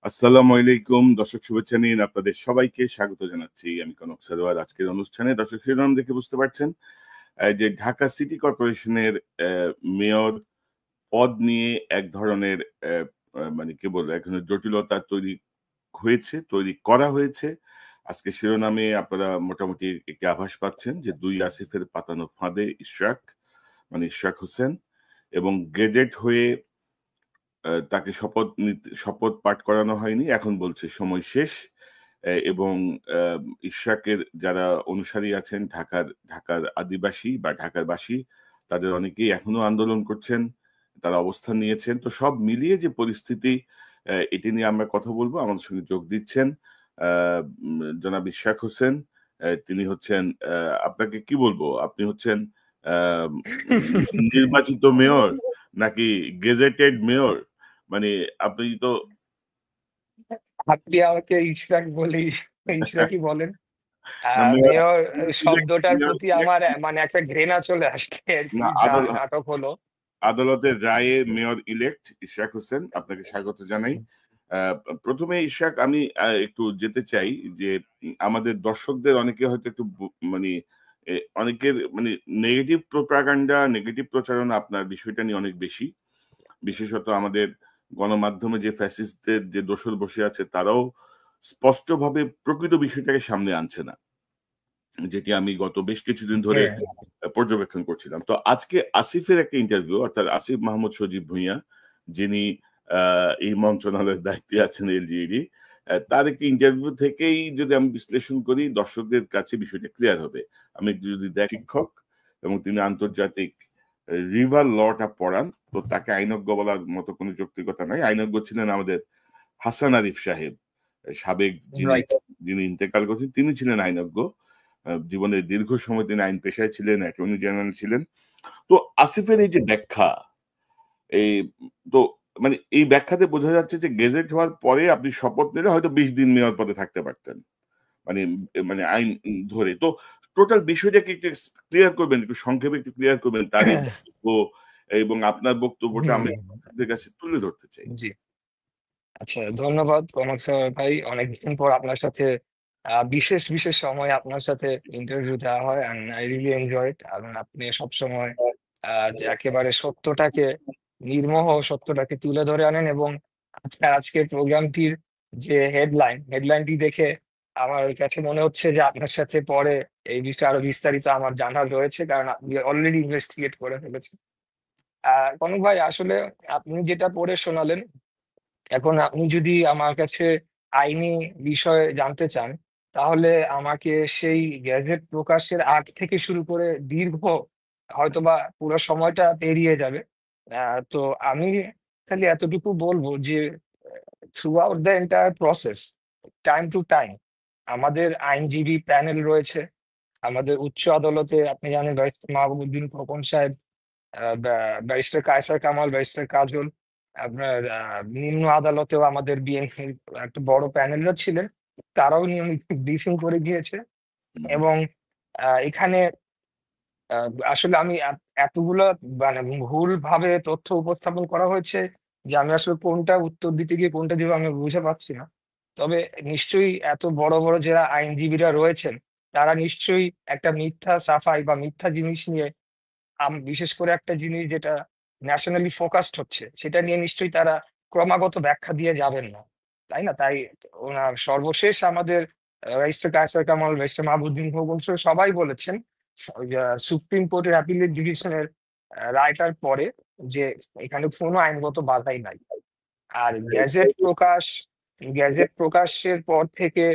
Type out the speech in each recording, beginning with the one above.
আসসালামু আলাইকুম। দর্শক শুভেচ্ছা নিন। আপনাদের সবাইকে স্বাগত জানাচ্ছি। আমি কনক সারোয়ার। আজকের অনুষ্ঠানে দর্শক শিরোনাম দেখে বুঝতে পারছেন যে ঢাকা সিটি কর্পোরেশনের মেয়র পদ নিয়ে এক ধরনের অ্যা আ মানে কি বলবো? এক ধরনের জটিলতা তৈরি করা হয়েছে। আজকে শিরোনামে আপনারা মোটামুটি একটি আভাস পাচ্ছেন যে ২ আসিফের পাতানো ফাঁদে ইশরাক হোসেন এবং গেজেট হয়ে তাকে শপথ পাঠ করানো হয়নি। এখন বলছে সময় শেষ। এবং আ ইশরাকের যারা অনুসারী আছেন ঢাকার আদিবাসী বা ঢাকার বাসী তাদের অনেকেই এখনো আন্দোলন করছেন। তারা অবস্থান নিয়েছেন। তো সব মিলিয়ে যে পরিস্থিতি এটি নিয়ে আমরা কথা বলব। আমাদের সঙ্গে যোগ দিচ্ছেন আ জনাব ইশরাক হোসেন। তিনি হচ্ছেন আপনাকে কি বলবো? আপনি হচ্ছেন আ নির্বাচিত মেয়র নাকি গেজেটেড মেয়র? মানে আপনি তো আপনি আমাকে ইশরাক বলেই ইশরাকই বলেন। না মেয়র মেয়র ইলেক্ট শব্দটার মেয়র প্রতি আমার ইলেক্ট মানে একটা ঘৃণা চলে আসছে আরকি না যা নাটক হলো। আদালতের রায়ে মেয়র ইলেক্ট ইশরাক হোসেন আপনাকে স্বাগত জানাই। আ ১ম এ ইশরাক আমি একটু যেতে চাই যে আমাদের দর্শকদের অনেকে হয়তো একটু মানে অনেকের মানে নেগেটিভ প্রোপাগান্ডা, নেগেটিভ প্রচারণা আপনার বিষয়টা নিয়ে অনেক বেশি। বিশেষত আমাদের গণমাধ্যমে যে ফ্যাসিস্টদের যে দোসর বসে আছে তারাও স্পষ্টভাবে প্রকৃত বিষয়টাকে সামনে আনছে না। যেটি আমি গত বেশ কিছুদিন ধরে হ্যাঁ, পর্যবেক্ষণ করছিলাম। তো আজকে আসিফের একটা ইন্টারভিউ অর্থাৎ আসিফ মাহমুদ সজীব ভুঁইয়া যিনি আ এই মন্ত্রণালয়ের দায়িত্বে আছেন এলজিইডি। তার একটি ইন্টারভিউ থেকেই যদি আমি বিশ্লেষণ করি দর্শকদের কাছে বিষয়টা ক্লিয়ার হবে। আমি একটু যদি শিক্ষক এবং তিনি আন্তর্জাতিক রিভার লটা পড়ান। তো তাকে আইনজ্ঞ বলার মতো কোনো যৌক্তিকতা নাই। আইনজ্ঞ ছিলেন আমাদের হাসান আরিফ সাহেব। সাবেক রাইট। যিনি ইন্তেকাল করেছেন তিনি ছিলেন আইনজ্ঞ। জীবনের দীর্ঘ সময় তিনি আইন পেশায় ছিলেন, অ্যাটর্নি জেনারেল ছিলেন। তো আসিফের এই যে ব্যাখ্যা, এই তো মানে এই ব্যাখ্যাতে বোঝা যাচ্ছে যে গেজেট হওয়ার পরে আপনি শপথ নিলে হয়তো ২০ দিন মেয়র পদে থাকতে পারতেন। মানে মানে আইন ধরে। তো টোটাল বিষয়টাকে একটু ক্লিয়ার করবেন, একটু সংক্ষেপে একটু ক্লিয়ার করবেন তার এই বক্তব্য এবং আপনার বক্তব্যটা আমি হুম, আপনাদের কাছে তুলে ধরতে চাই। জি। আচ্ছা, ধন্যবাদ কনক স্যার ভাই। অনেকদিন পর আপনার সাথে বিশেষ সময়ে আপনার সাথে ইন্টারভিউ দেওয়া হয় and I really enjoy it. এবং আপনি সবসময় যে একেবারে সত্যটাকে নির্মোহ সত্যটাকে তুলে ধরে আনেন এবং আপনার আজকের প্রোগ্রামটির যে হেডলাইনটি দেখে আমার কাছে মনে হচ্ছে যে আপনার সাথে পরে এই বিষয়ে আরো বিস্তারিত আমার জানার রয়েছে। কারণ আপনি অলরেডি ইনভেস্টিগেট করে ফেলেছেন। কনক ভাই আসলে আপনি যেটা পড়ে শোনালেন এখন আপনি যদি আমার কাছে আইনি বিষয় জানতে চান, তাহলে আমাকে সেই গ্যাজেট প্রকাশের আগ থেকে শুরু করে দীর্ঘ হয়তোবা পুরো সময়টা পেরিয়ে যাবে। আ তো আমি খালি এতটুকু বলব যে throughout the entire process, time to time আমাদের আইনজীবী প্যানেল রয়েছে। আমাদের উচ্চ আদালতে আপনি জানেন ব্যারিস্টার মাহবুবুদ্দিন খোকন সাহেব ব্যারিস্টার কায়সার কামাল, ব্যারিস্টার কাজল, আপনার নিম্ন আদালতেও আমাদের বিএনপির একটা বড় প্যানেলও ছিলেন। তারাও নিয়মিত ব্রিফিং করে গিয়েছে হুম, এবং এখানে আ আসলে আমি এতগুলা মানে ভুলভাবে তথ্য উপস্থাপন করা হয়েছে যে আমি আসলে কোনটা উত্তর দিতে গিয়ে কোনটা দিব আমি বুঝে পাচ্ছি না। তবে নিশ্চয়ই এত বড় যারা আইনজীবীরা রয়েছেন, তারা নিশ্চয়ই একটা মিথ্যা সাফাই বা মিথ্যা জিনিস নিয়ে বিশেষ করে একটা জিনিস যেটা ন্যাশনালি ফোকাসড হচ্ছে, সেটা নিয়ে নিশ্চয়ই তারা ক্রমাগত ব্যাখ্যা দিয়ে যাবেন না। তাই না? তাই ওনার সর্বশেষ আমাদের ব্যারিস্টার কায়সার কামাল, ব্যারিস্টার মাহবুবুদ্দিন খোকন সহ সবাই বলেছেন ওই সুপ্রিম কোর্টের অ্যাপিলেট ডিভিশনের রায়টার পরে যে এখানে কোনো আইনগত বাধাই নাই। আর গ্যাজেট প্রকাশের পর থেকে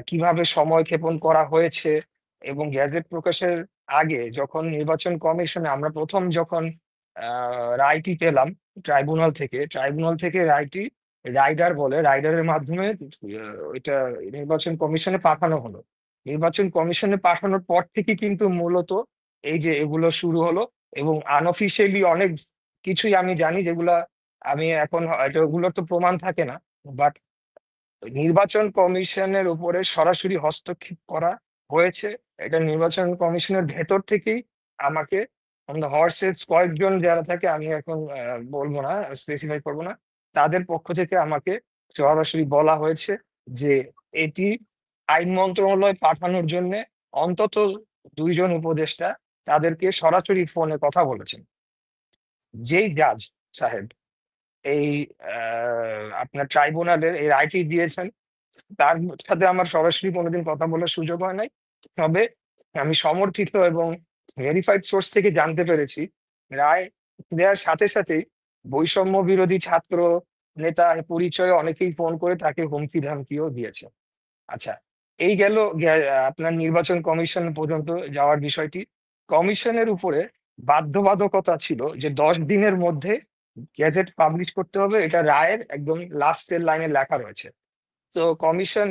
কিভাবে সময়ক্ষেপণ করা হয়েছে এবং গ্যাজেট প্রকাশের আগে যখন নির্বাচন কমিশনে আমরা ১ম যখন আ রায়টি পেলাম ট্রাইব্যুনাল থেকে রায়টি রাইডারের মাধ্যমে ওইটা নির্বাচন কমিশনে পাঠানো হলো। নির্বাচন কমিশনে পাঠানোর পর থেকে কিন্তু মূলত এই যে এগুলো শুরু হলো এবং আনঅফিশিয়ালি অনেক কিছুই আমি জানি যেগুলা আমি এখন হয়তো ওগুলোর তো প্রমাণ থাকে না। বাট নির্বাচন কমিশনের উপরে সরাসরি হস্তক্ষেপ করা হয়েছে। এটা নির্বাচন কমিশনের ভেতর থেকেই আমাকে on the horses কয়েকজন যারা থাকে আমি এখন বলব না, স্পেসিফাই করব না। তাদের পক্ষ থেকে আমাকে সরাসরি বলা হয়েছে যে এটি আইন মন্ত্রণালয় পাঠানোর জন্য অন্তত 2 জন উপদেষ্টা তাদেরকে সরাসরি ফোনে কথা বলেছেন। যেই জাজ সাহেব এই আপনার ট্রাইব্যুনালের এই রায়টি দিয়েছেন, তার সাথে আমার সরাসরি কোনোদিন কথা বলার সুযোগ হয় নাই। তবে আমি সমর্থিত এবং ভেরিফাইড সোর্স থেকে জানতে পেরেছি, রায় দেওয়ার সাথে সাথেই বৈষম্য বিরোধী ছাত্র নেতা পরিচয়ে অনেকেই ফোন করে তাকে হুমকি ধামকিও দিয়েছে। আচ্ছা, এই গেল আপনার নির্বাচন কমিশন পর্যন্ত যাওয়ার বিষয়টি। কমিশনের উপরে বাধ্যবাধকতা ছিল যে 10 দিনের মধ্যে গেজেট পাবলিশ করতে হবে, এটা রায়ের একদম লাস্টের লাইনে লেখা রয়েছে। তো কমিশন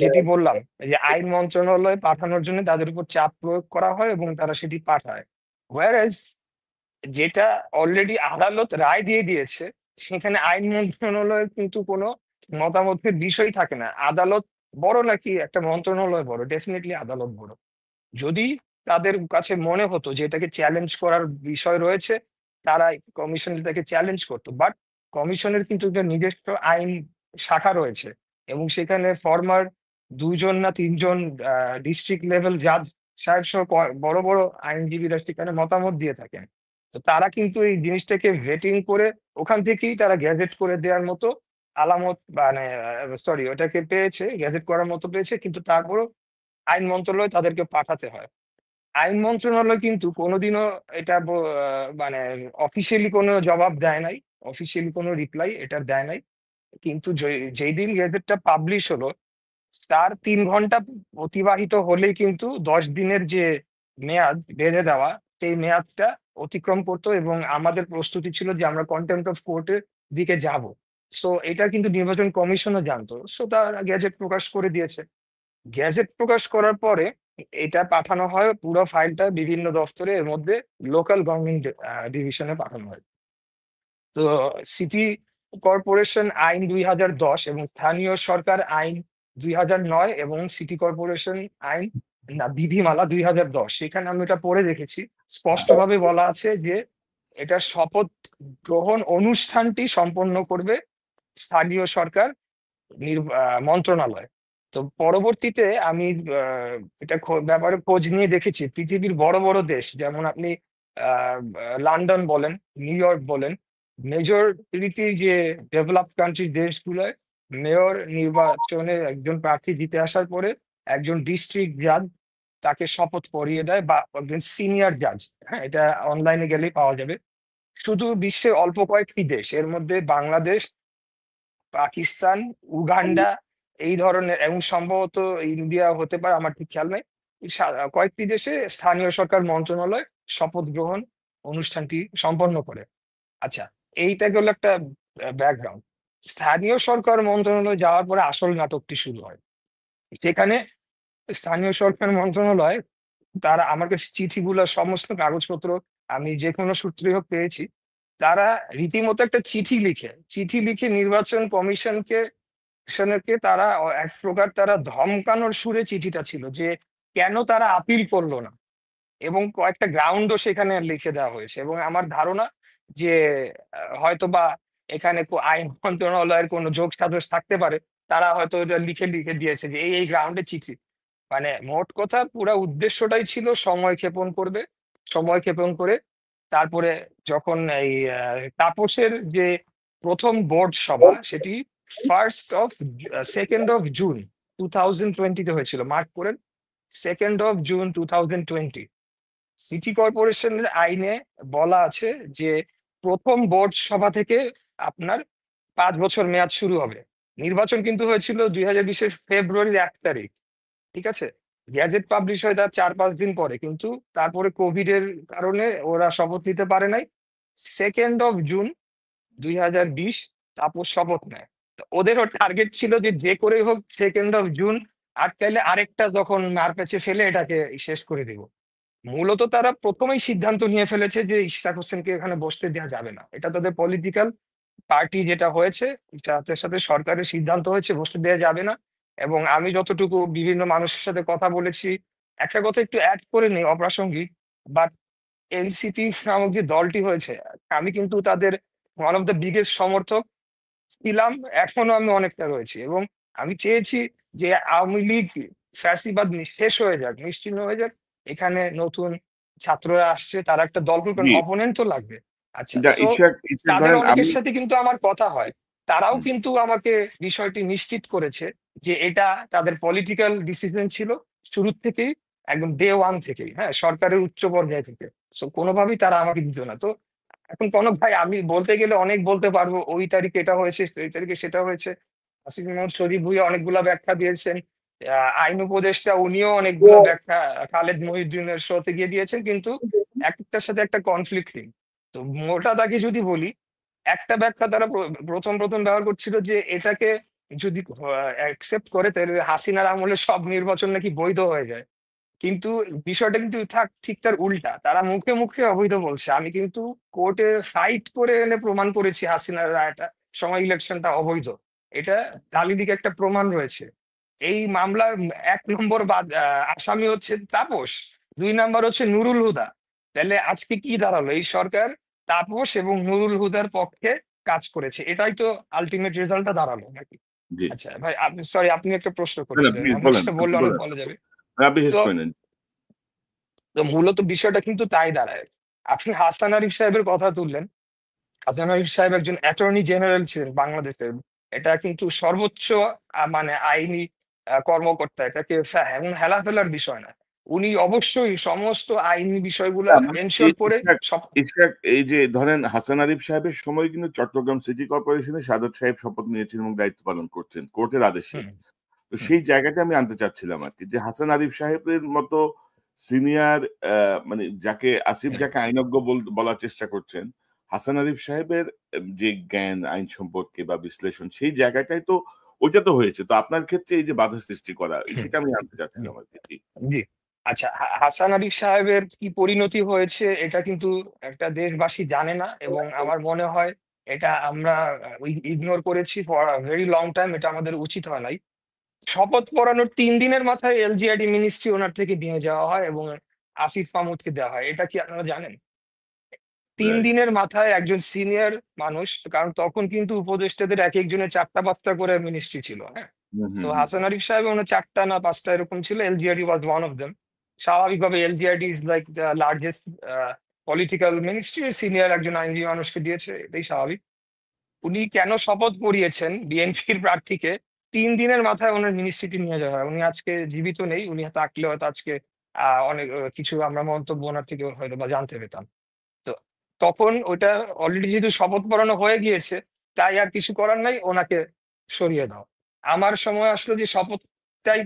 যেটি বললাম যে আইন মন্ত্রণালয়ে পাঠানোর জন্য তাদের উপর চাপ প্রয়োগ করা হয় এবং তারা সেটি পাঠায়। হোয়ারাজ যেটা অলরেডি আদালত রায় দিয়ে দিয়েছে, সেখানে আইন মন্ত্রণালয়ের কিন্তু কোনো মতামতের বিষয় থাকে না। আদালত বড় নাকি একটা মন্ত্রণালয় বড়? ডেফিনেটলি আদালত বড়। যদি তাদের কাছে মনে হতো যে এটাকে চ্যালেঞ্জ করার বিষয় রয়েছে, তারা কমিশন এটাকে চ্যালেঞ্জ করতো। বাট কমিশনের কিন্তু একটা নিজস্ব আইন শাখা রয়েছে এবং সেখানে ফরমার 2 জন না 3 জন ডিস্ট্রিক্ট লেভেল জাজ সাহেব সহ বড় বড় আইনজীবীরা সেখানে মতামত দিয়ে থাকেন। তো তারা কিন্তু এই জিনিসটাকে ভেটিং করে ওখান থেকেই তারা গ্যাজেট করে দেওয়ার মতো আলামত মানে সরি ওটাকে পেয়েছে, গ্যাজেট করার মতো পেয়েছে, কিন্তু তারপরও আইন মন্ত্রণালয় তাদেরকে পাঠাতে হয়। আইন মন্ত্রণালয় কিন্তু কোনোদিনও এটা মানে অফিসিয়ালি কোনো জবাব দেয় নাই, অফিসিয়ালি কোনো রিপ্লাই এটা দেয় নাই। কিন্তু যেই দিন গেজেটটা পাবলিশ হলো, তার 3 ঘন্টা অতিবাহিত হলেই কিন্তু 10 দিনের যে মেয়াদ বেঁধে দেওয়া, সেই মেয়াদটা অতিক্রম করতো এবং আমাদের প্রস্তুতি ছিল যে আমরা কন্টেম্পট অফ কোর্টের দিকে যাব। সো এটা কিন্তু নির্বাচন কমিশনও জানতো, সো তারা গেজেট প্রকাশ করে দিয়েছে। গ্যাজেট প্রকাশ করার পরে এটা পাঠানো হয়, পুরো ফাইলটা বিভিন্ন দপ্তরে, এর মধ্যে লোকাল গভর্নমেন্ট ডিভিশনে পাঠানো হয়। তো সিটি কর্পোরেশন আইন 2010 এবং স্থানীয় সরকার আইন 2009 এবং সিটি কর্পোরেশন আইন না বিধিমালা 2010, সেখানে আমি এটা পড়ে দেখেছি, স্পষ্টভাবে বলা আছে যে এটা শপথ গ্রহণ অনুষ্ঠানটি সম্পন্ন করবে স্থানীয় সরকার মন্ত্রণালয়। তো পরবর্তীতে আমি এটা ব্যাপারে খোঁজ নিয়ে দেখেছি, পৃথিবীর বড় বড় দেশ যেমন আপনি লন্ডন বলেন, নিউ ইয়র্ক বলেন, মেজরিটি যে ডেভেলপ কান্ট্রি দেশগুলোয় মেয়র নির্বাচনে একজন প্রার্থী জিতে আসার পরে একজন ডিস্ট্রিক্ট জাজ তাকে শপথ পড়িয়ে দেয়, বা একজন সিনিয়র জাজ। হ্যাঁ, এটা অনলাইনে গেলেই পাওয়া যাবে। শুধু বিশ্বের অল্প কয়েকটি দেশ, এর মধ্যে বাংলাদেশ, পাকিস্তান, উগান্ডা এই ধরনের, এবং সম্ভবত ইন্ডিয়া হতে পারে, আমার ঠিক খেয়াল নাই। কয়েকটি দেশে স্থানীয় সরকার মন্ত্রণালয় শপথ গ্রহণ অনুষ্ঠানটি সম্পন্ন করে। আচ্ছা, এইটা গেল একটা ব্যাকগ্রাউন্ড। স্থানীয় সরকার মন্ত্রণালয় যাওয়ার পরে আসল নাটকটি শুরু হয়। সেখানে স্থানীয় সরকার মন্ত্রণালয়, তারা আমার কাছে চিঠিগুলো, সমস্ত কাগজপত্র আমি যে কোনো সূত্রে হোক পেয়েছি, তারা রীতিমতো একটা চিঠি লিখে নির্বাচন কমিশনকে তারা এক প্রকার তারা ধমকানোর সুরে চিঠিটা ছিল যে কেন তারা আপিল করলো না, এবং কয়েকটা গ্রাউন্ডও সেখানে লিখে দেওয়া হয়েছে। এবং আমার ধারণা যে হয়তোবা এখানে আইন মন্ত্রণালয়ের কোনো যোগ সাজস থাকতে পারে, তারা হয়তো এটা লিখে লিখে দিয়েছে যে এই গ্রাউন্ডে চিঠি। মানে মোট কথা পুরা উদ্দেশ্যটাই ছিল সময় ক্ষেপণ করবে, সময় ক্ষেপণ করে তারপরে যখন এই তাপসের যে প্রথম বোর্ড সভা, সেটি 2nd of June 2020 হয়েছিল, মার্ক করেন, 2nd of June 2020। সিটি কর্পোরেশনের আইনে বলা আছে যে প্রথম বোর্ড সভা থেকে আপনার 5 বছর মেয়াদ শুরু হবে। নির্বাচন কিন্তু হয়েছিল 2020-এর ফেব্রুয়ারির 1 তারিখ, ঠিক আছে? গ্যাজেট পাবলিশ হয় তার 4-5 দিন পরে, কিন্তু তারপরে কোভিড এর কারণে ওরা শপথ নিতে পারে নাই। 2nd of June 2020 তাপস শপথ নেয়। তো ওদেরও টার্গেট ছিল যে যে করে হোক 2nd of June আটকাইলে আরেকটা যখন মারপ্যাচে ফেলে এটাকে শেষ করে দিব। মূলত তারা প্রথমেই সিদ্ধান্ত নিয়ে ফেলেছে যে ইশরাক হোসেনকে এখানে বসতে দেওয়া যাবে না, এটা তাদের পলিটিক্যাল পার্টি যেটা হয়েছে, তাদের সাথে সরকারের সিদ্ধান্ত হয়েছে বসতে দেওয়া যাবে না। এবং আমি যতটুকু বিভিন্ন মানুষের সাথে কথা বলেছি, একটা কথা একটু অ্যাড করে নেই অপ্রাসঙ্গিক, বাট এনসিপি নামক যে দলটি হয়েছে, আমি কিন্তু তাদের ওয়ান অফ দ্য বিগেস্ট সমর্থক। ছিলাম, এখনো আমি অনেকটা রয়েছি, এবং আমি চেয়েছি যে আওয়ামী লীগ ফ্যাসিবাদ শেষ হয়ে যাক, নিশ্চিহ্ন হয়ে যাক। এখানে নতুন ছাত্ররা আসছে, তারা একটা দল করবেন, জি, অপোনেন্ট তো লাগবে। আচ্ছা, যা সো ইশাক ইশাক তাদের ধরেন অনেকের আমি সাথে কিন্তু আমার কথা হয়। তারাও হুম, কিন্তু আমাকে বিষয়টি নিশ্চিত করেছে যে এটা তাদের পলিটিক্যাল ডিসিশন ছিল শুরুর থেকেই, একদম ডে ওয়ান থেকেই, হ্যাঁ, সরকারের উচ্চ পর্যায় থেকে। সো কোনোভাবেই তারা আমাকে দিত না। তো এখন কনক ভাই, আমি বলতে গেলে অনেক বলতে পারবো, ওই তারিখে এটা হয়েছে, ওই তারিখে সেটা হয়েছে। আসিফ মোহাম্মদ শরীফ ভুঁইয়া অনেকগুলা ব্যাখ্যা দিয়েছেন, আইন উপদেষ্টা উনিও অনেকগুলা ব্যাখ্যা খালেদ মহিউদ্দিনের শোতে গিয়ে দিয়েছেন, কিন্তু একটার সাথে একটা কনফ্লিক্ট নেই। তো মোটা দাগে যদি বলি, একটা ব্যাখ্যা তারা প্রথম প্রথম ব্যবহার করছিল যে এটাকে যদি অ্যাকসেপ্ট করে, তাহলে হাসিনার আমলে সব নির্বাচন নাকি বৈধ হয়ে যায়। কিন্তু বিষয়টা কিন্তু ঠিক তার উল্টা, তারা মুখে মুখে অবৈধ বলছে, আমি কিন্তু কোর্টে ফাইট করে এনে প্রমাণ করেছি হাসিনার রায়টা সময় ইলেকশনটা অবৈধ। এটা দালিলিক একটা প্রমাণ রয়েছে। এই মামলার 1 নম্বর আসামি হচ্ছে তাপস, 2 নম্বর হচ্ছে নুরুল হুদা। তাহলে আজকে কি দাঁড়ালো? এই সরকার তাপস এবং নুরুল হুদার পক্ষে কাজ করেছে, এটাই তো আলটিমেট রেজাল্টটা দাঁড়ালো নাকি? জি, আচ্ছা ভাই, আপনি সরি, আপনি একটা প্রশ্ন না না করছিলেন, প্লিজ আমি বলেন, সেটা আপনি বললে অনেক বলেন, বলা যাবে। আপনি শেষ তো করে নেন। তো মূলত বিষয়টা কিন্তু তাই দাঁড়ায়। আপনি হাসান আরিফ সাহেবের কথা তুললেন। হাসান আরিফ সাহেব একজন অ্যাটর্নি জেনারেল ছিলেন বাংলাদেশের। এটা কিন্তু সর্বোচ্চ মানে আইনি কর্মকর্তা। এটাকে এমন হেলাফেলার বিষয় না। উনি অবশ্যই সমস্ত আইনি বিষয়গুলা না, মানে এনশিওর করে ইশাক সব। ইশাক এই যে ধরেন হাসান আরিফ সাহেবের সময় কিন্তু চট্টগ্রাম সিটি কর্পোরেশনে সাদত সাহেব শপথ নিয়েছেন এবং দায়িত্ব পালন করছেন কোর্টের আদেশে। হুম, তো হুম, সেই জায়গাটা আমি আনতে চাচ্ছিলাম আরকি যে হাসান আরিফ সাহেবের মতো সিনিয়র মানে যাকে আসিফ হুম, যাকে আইনজ্ঞ বলার চেষ্টা করছেন, হাসান আরিফ সাহেবের যে জ্ঞান আইন সম্পর্কে বা বিশ্লেষণ সেই জায়গাটাই তো ওইটা তো হয়েছে। তো আপনার ক্ষেত্রে এই যে বাধা সৃষ্টি করা হুম, সেটা আমি জানতে হুম, চাচ্ছিলাম আরকি। জি। জি। আচ্ছা, হাসান আরিফ সাহেবের কি পরিণতি হয়েছে এটা কিন্তু একটা দেশবাসী জানে না, এবং আমার মনে হয় এটা আমরা ইগনোর করেছি for a very long time. এটা আমাদের উচিত হয় নাই। শপথ পড়ানোর ৩ দিনের মাথায় এলজিআইডি মিনিস্ট্রি ওনার থেকে নিয়ে যাওয়া হয় এবং আসিফ মাহমুদকে দেওয়া হয়। এটা কি আপনারা জানেন? তিন রাইট। দিনের মাথায় একজন সিনিয়র মানুষ, কারণ তখন কিন্তু উপদেষ্টাদের একেকজনের ৪টা ৫টা করে মিনিস্ট্রি ছিল, হ্যাঁ? হুম, হুম, তো হুম। হাসান আরিফ সাহেব ওনার ৪টা না ৫টা এরকম ছিল। LGID was one of them. স্বাভাবিকভাবে LGID is like the largest political ministry. Senior একজন আইনজীবী মানুষকে দিয়েছে, এটাই স্বাভাবিক। উনি কেন শপথ পড়িয়েছেন বিএনপির প্রার্থীকে? ৩ দিনের মাথায় ওনার মিনিস্ট্রিটি নিয়ে যাওয়া হয়। উনি আজকে জীবিত নেই। উনি থাকলে হয়তো আজকে অনেক কিছু আমরা মন্তব্য ওনার থেকে হয়তোবা জানতে পেতাম। তো তখন ওইটা অলরেডি যেহেতু শপথ পড়ানো হয়ে গিয়েছে, তাই আর কিছু করার নাই, ওনাকে সরিয়ে দাও। আমার সময় আসলো যে শপথটাই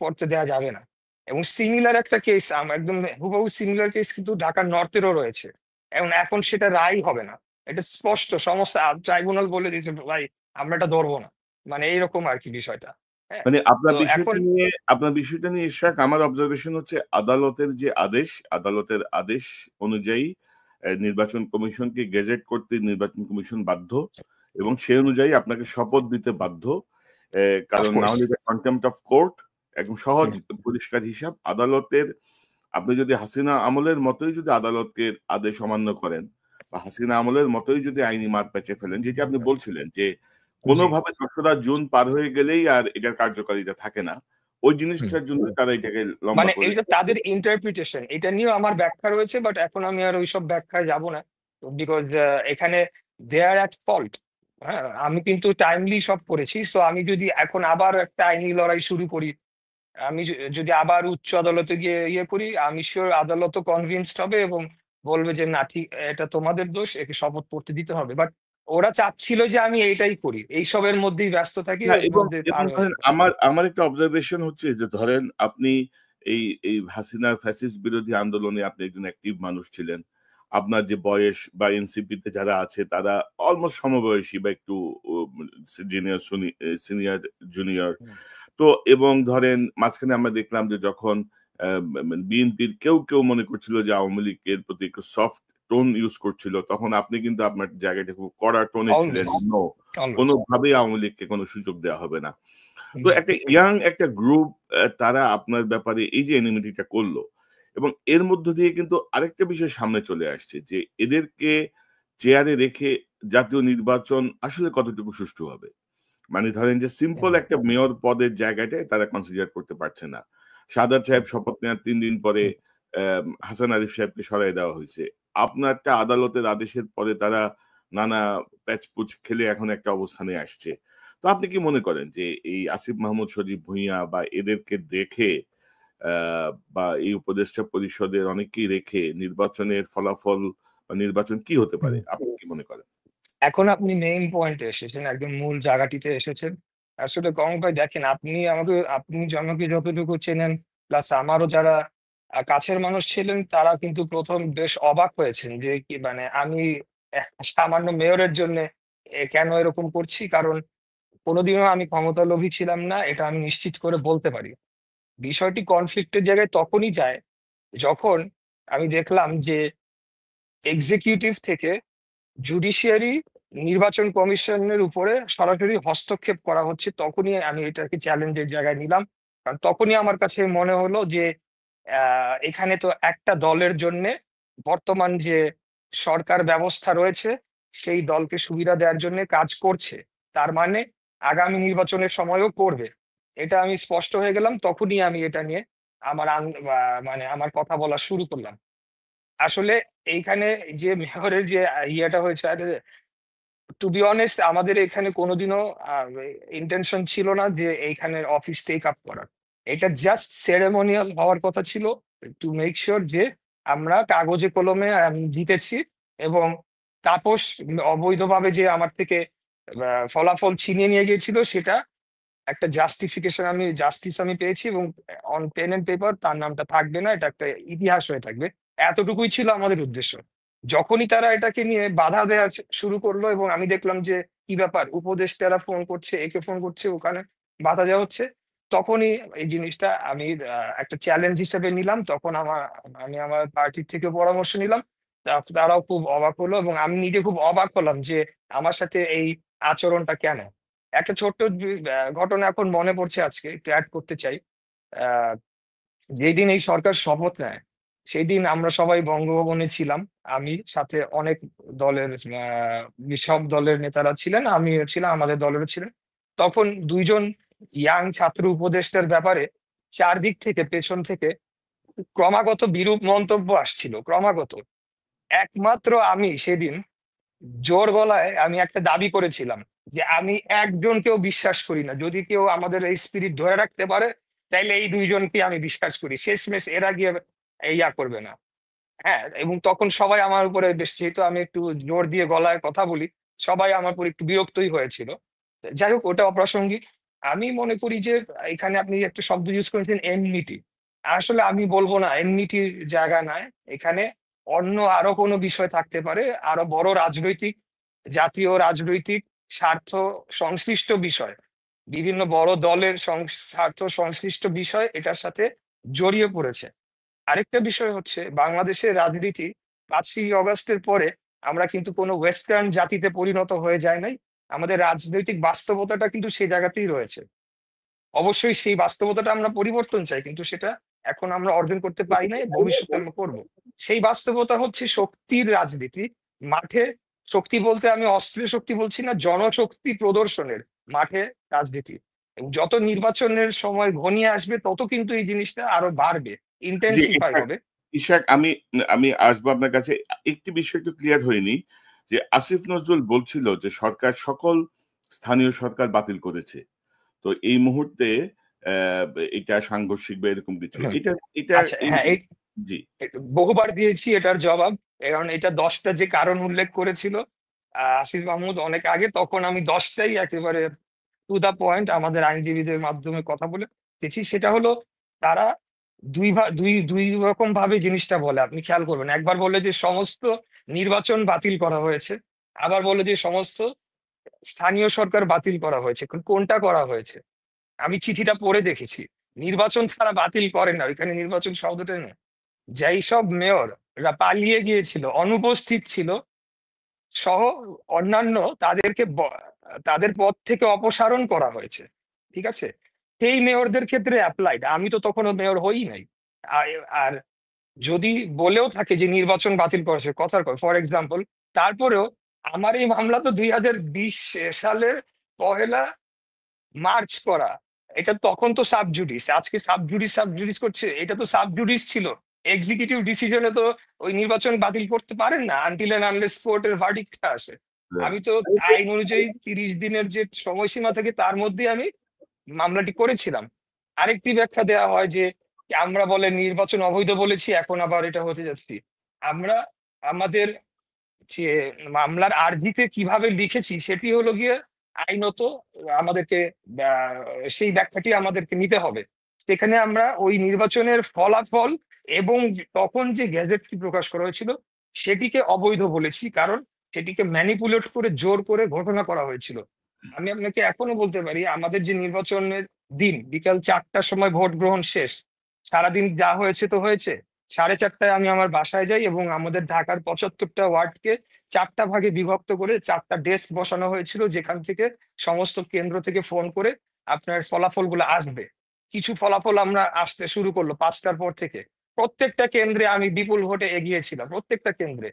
পড়তে দেয়া যাবে না। এবং সিমিলার একটা কেস, একদম হুবহু সিমিলার কেস কিন্তু ঢাকার নর্থেরও রয়েছে। এবং এখন সেটা রায় হবে না। এটা স্পষ্ট, সমস্ত ট্রাইব্যুনাল বলে দিয়েছে, ভাই আমরা এটা ধরবো না। মানে এইরকম আরকি বিষয়টা। হ্যাঁ? মানে তো এখন আপনার বিষয়টা নিয়ে ইশরাক আমার অবজারভেশন হচ্ছে আদালতের যে আদেশ, আদালতের আদেশ অনুযায়ী নির্বাচন কমিশনকে গেজেট করতে নির্বাচন কমিশন বাধ্য এবং সে অনুযায়ী আপনাকে শপথ দিতে বাধ্য। কারণ না অফকোর্স। হলে এটা কনটেম্পট অফ কোর্ট। একদম সহজ হুম, পরিষ্কার হিসাব। আদালতের আপনি যদি হাসিনা আমলের মতোই যদি আদালতের আদেশ অমান্য করেন বা হাসিনা আমলের মতোই যদি আইনি মার প্যাঁচে ফেলেন, যেটি আপনি বলছিলেন যে জি। কোনোভাবে ২রা জুন পার হয়ে গেলেই আর এটার কার্যকারিতা থাকে না। ওই হুম। জিনিসটার জন্য তারা এটাকে লম্বা মানে করে এইটা তাদের ইন্টারপ্রিটেশন। এটা নিয়েও আমার ব্যাখ্যা রয়েছে। বাট এখন আমি আর ওইসব ব্যাখ্যায় যাব না। বিকজ এখানে দে আর এট ফল্ট। হ্যাঁ? আমি কিন্তু টাইমলি সব করেছি। সো আমি যদি এখন আবার একটা আইনি লড়াই শুরু করি, আমি যদি আবার উচ্চ আদালতে গিয়ে করি, আমি সিউর আদালতও কনভিন্সড হবে এবং বলবে যে, "না, ঠিক, এটা তোমাদের দোষ। একে শপথ পড়তে দিতে হবে।" বাট ওরা চাচ্ছিল যে আমি এইটাই করি। এইসবের মধ্যেই ব্যস্ত থাকি, না এর এবং মধ্যে এবং পার হয়ে ধরেন যাবে। আমার একটা অবজারভেশন হচ্ছে যে ধরেন আপনি এই হাসিনার ফ্যাসিস্ট বিরোধী আন্দোলনে আপনি একজন অ্যাক্টিভ মানুষ ছিলেন। আপনার যে বয়স বা এনসিপিতে যারা আছে তারা অলমোস্ট সমবয়সী বা একটু ও জুনিয়র সিনিয়র জুনিয়র। হুম, তো এবং ধরেন মাঝখানে আমরা দেখলাম যে যখন বিএনপির কেউ মনে করছিল যে আওয়ামী লীগের প্রতি একটু সফট টোন ইউজ করছিল, তখন আপনি কিন্তু আপনার জায়গাটা খুব কড়া টোনে ছিলেন। Always, no, always. কোনোভাবেই আওয়ামী লীগকে কোনো সুযোগ দেওয়া হবে না। তো জি। একটা ইয়াং একটা গ্রুপ তারা আপনার ব্যাপারে এই যে এনিমিটিটা করলো এবং এর মধ্য দিয়ে কিন্তু আরেকটা বিষয় সামনে চলে আসছে যে এদেরকে চেয়ারে রেখে জাতীয় নির্বাচন আসলে কতটুকু সুষ্ঠু হবে? মানে ধরেন যে সিম্পল হুম, একটা মেয়র পদের জায়গাটায় তারা কনসিডার করতে পারছে না। সাদাত সাহেব শপথ নেওয়ার ৩ দিন পরে হুম, হাসান আরিফ সাহেবকে সরায় দেওয়া হইছে। আপনার একটা আদালতের আদেশের পরে তারা নানা প্যাচ-পুচ খেলে এখন একটা অবস্থানে আসছে। তো আপনি কি মনে করেন যে এই আসিফ মাহমুদ, সজীব ভুঁইয়া বা এদেরকে দেখে আ বা এই উপদেষ্টা পরিষদের অনেককেই রেখে নির্বাচনের ফলাফল বা নির্বাচন কি হতে হুম। পারে? আপনি কি মনে করেন? এখন আপনি মেইন পয়েন্টে এসেছেন। একদম মূল জায়গাটিতে এসেছেন। আসলে কমল ভাই দেখেন আপনি আমাকে যতটুকু চেনেন প্লাস আমারও যারা কাছের মানুষ ছিলেন তারা কিন্তু ১ম বেশ অবাক হয়েছেন যে কি মানে আমি সামান্য মেয়রের জন্যে কেন এরকম করছি? কারণ কোনদিনও আমি ক্ষমতালোভী ছিলাম না। এটা আমি নিশ্চিত করে বলতে পারি। বিষয়টি কনফ্লিক্ট এর জায়গায় তখনই যায় যখন আমি দেখলাম যে এক্সিকিউটিভ থেকে জুডিশিয়ারি নির্বাচন কমিশনের উপরে সরাসরি হস্তক্ষেপ করা হচ্ছে তখনই আমি এটাকে চ্যালেঞ্জের জায়গায় নিলাম। কারণ তখনই আমার কাছে মনে হলো যে এখানে তো একটা দলের জন্যে বর্তমান যে সরকার ব্যবস্থা রয়েছে সেই দলকে সুবিধা দেওয়ার জন্যে কাজ করছে। তার মানে আগামী নির্বাচনের সময়ও করবে। এটা আমি স্পষ্ট হয়ে গেলাম তখনই আমি এটা নিয়ে আমার মানে আমার কথা বলা শুরু করলাম। আসলে এইখানে যে মেয়রের যে ইয়েটা হয়েছে টু বি অনেস্ট আমাদের এখানে কোনোদিনও আ ইনটেনশন ছিল না যে এইখানের অফিস টেক আপ করার। এটা জাস্ট সেরেমনিয়াল হওয়ার কথা ছিল টু মেক সিউর যে আমরা কাগজে কলমে জিতেছি এবং তাপস অবৈধভাবে যে আমার থেকে ফলাফল ছিনিয়ে নিয়ে গিয়েছিল সেটা একটা জাস্টিস আমি পেয়েছি এবং অন পেন অ্যান্ড পেপার তার নামটা থাকবে না। এটা একটা ইতিহাস হয়ে থাকবে। এতটুকুই ছিল আমাদের উদ্দেশ্য। যখনই তারা এটাকে নিয়ে বাধা দেয়া শুরু করলো এবং আমি দেখলাম যে কি ব্যাপার উপদেষ্টারা ফোন করছে, একে ফোন করছে, ওখানে বাধা দেওয়া হচ্ছে। তখনই এই জিনিসটা আমি একটা চ্যালেঞ্জ হিসেবে নিলাম। তখন আমি আমার পার্টির থেকে পরামর্শ নিলাম। তারাও খুব অবাক হলো এবং আমি নিজে খুব অবাক হলাম যে আমার সাথে এই আচরণটা কেন? একটা ছোট্ট ঘটনা এখন মনে পড়ছে আজকে একটু এড করতে চাই। আ যেদিন এই সরকার শপথ নেয়, সেইদিন আমরা সবাই বঙ্গভবনে ছিলাম। আমি সাথে অনেক দলের সব দলের নেতারা ছিলেন, আমিও ছিলাম, আমাদের দলেরও ছিলেন। তখন ২ জন ইয়াং ছাত্র উপদেষ্টার ব্যাপারে চারদিক থেকে পেছন থেকে ক্রমাগত বিরূপ মন্তব্য আসছিল, ক্রমাগত। একমাত্র আমি সেদিন জোর গলায় আমি একটা দাবি করেছিলাম যে আমি একজনকেও বিশ্বাস করি না। যদি কেউ আমাদের এই স্পিরিট ধরে রাখতে পারে তাইলে এই ২ জনকেই আমি বিশ্বাস করি। শেষমেশ এরা গিয়ে করবে না। হ্যাঁ? এবং তখন সবাই আমার উপরে বেশ যেহেতু আমি একটু জোর দিয়ে গলায় কথা বলি, সবাই আমার উপর একটু বিরক্তই হয়েছিল। যাই হোক ওটা অপ্রাসঙ্গিক। আমি মনে করি যে এখানে আপনি একটা শব্দ ইউজ করেছেন এনমিটি। আসলে আমি বলব না এনমিটির জায়গা নয়। এখানে অন্য আরো কোনো বিষয় থাকতে পারে। আরো বড় জাতীয় রাজনৈতিক স্বার্থ সংশ্লিষ্ট বিষয়। বিভিন্ন বড় দলের স্বার্থ সংশ্লিষ্ট বিষয় এটার সাথে জড়িয়ে পড়েছে। আরেকটা বিষয় হচ্ছে বাংলাদেশের রাজনীতি ৫ই অগাস্টের পরে আমরা কিন্তু কোনো ওয়েস্টার্ন জাতিতে পরিণত হয়ে যাই নাই। আমাদের রাজনৈতিক বাস্তবতাটা কিন্তু সেই জায়গাতেই রয়েছে। অবশ্যই সেই বাস্তবতাটা আমরা পরিবর্তন চাই। কিন্তু সেটা এখন আমরা অর্জন করতে পারি নাই, ভবিষ্যতে আমরা করব। সেই বাস্তবতা হচ্ছে শক্তির রাজনীতি। মাঠে শক্তি বলতে আমি অস্ত্রের শক্তি বলছি না, জনশক্তি প্রদর্শনের মাঠে রাজনীতি। এবং যত নির্বাচনের সময় ঘনিয়ে আসবে তত কিন্তু এই জিনিসটা আরো বাড়বে, জি, ইনটেনসিফাই হবে। ইশাক আমি আমি আসবো আপনার কাছে। একটি বিষয় একটু ক্লিয়ার হয়নি যে আসিফ নজরুল বলছিল যে সরকার সকল স্থানীয় সরকার বাতিল করেছে। তো এই মুহূর্তে এটা সাংঘর্ষিক বা এরকম কিছু। হুম, এটা এটা আচ্ছা এই হ্যাঁ, জি। বহুবার দিয়েছি এটার জবাব। কারণ এটা ১০ টা যে কারণ উল্লেখ করেছিল আসিফ মাহমুদ অনেক আগে, তখন আমি ১০ টাই একেবারে টু দ্য পয়েন্ট আমাদের আইনজীবীদের মাধ্যমে কথা বলে দিয়েছি। সেটা হলো তারা ২ রকম ভাবে জিনিসটা বলে। আপনি খেয়াল করবেন। একবার বলে যে সমস্ত নির্বাচন বাতিল করা হয়েছে। আবার বলে যে সমস্ত স্থানীয় সরকার বাতিল করা হয়েছে। কোনটা করা হয়েছে? আমি চিঠিটা পড়ে দেখেছি। নির্বাচন তারা বাতিল করে না। ওইখানে নির্বাচন শব্দটা নেই। যেইসব মেয়ররা পালিয়ে গিয়েছিল, অনুপস্থিত ছিল সহ অন্যান্য তাদেরকে তাদের পদ থেকে অপসারণ করা হয়েছে। ঠিক আছে? সেই মেয়রদের ক্ষেত্রে এপ্লাইড। আমি তো তখনো মেয়র হই নাই। আর আর যদি বলেও থাকে যে নির্বাচন বাতিল করেছে কথার কথা ফর এক্সাম্পল তারপরেও আমার এই মামলা তো 2020 সালের 1 মার্চ করা। এটা তখন তো সাব জুডিস, আজকে সাব জুডিস করছে, এটা তো সাব জুডিস ছিল। এক্সিকিউটিভ ডিসিশনে তো ওই নির্বাচন বাতিল করতে পারেন না আনটিল এন্ড আনলেস কোর্টের ভার্ডিক্টটা আসে। আমি তো আইন অনুযায়ী 30 দিনের যে সময়সীমা থাকে তার মধ্যে আমি মামলাটি করেছিলাম। আরেকটি ব্যাখ্যা দেওয়া হয় যে আমরা বলে নির্বাচন অবৈধ বলেছি, এখন আবার এটা হতে যাচ্ছি। আমরা আমাদের যে মামলার আর্জিতে কিভাবে লিখেছি সেটি হলো গিয়ে আইনত আমাদেরকে সেই ব্যাখ্যাটি আমাদেরকে নিতে হবে। সেখানে আমরা ওই নির্বাচনের ফলাফল এবং তখন যে গ্যাজেটটি প্রকাশ করা হয়েছিল সেটিকে অবৈধ বলেছি, কারণ সেটিকে ম্যানিপুলেট করে জোর করে ঘোষণা করা হয়েছিল। আমি আপনাকে এখনো বলতে পারি আমাদের যে নির্বাচনের দিন বিকাল 4টার সময় ভোট গ্রহণ শেষ, সারাদিন যা হয়েছে তো হয়েছে। 4:30টায় আমি আমার বাসায় যাই এবং আমাদের ঢাকার 75টা ওয়ার্ডকে 4টা ভাগে বিভক্ত করে 4টা ডেস্ক বসানো হয়েছিল, যেখান থেকে সমস্ত কেন্দ্র থেকে ফোন করে আপনার ফলাফলগুলো আসবে। কিছু ফলাফল আমরা আসতে শুরু করলো 5টার পর থেকে। প্রত্যেকটা কেন্দ্রে আমি বিপুল ভোটে এগিয়েছিলাম, প্রত্যেকটা কেন্দ্রে।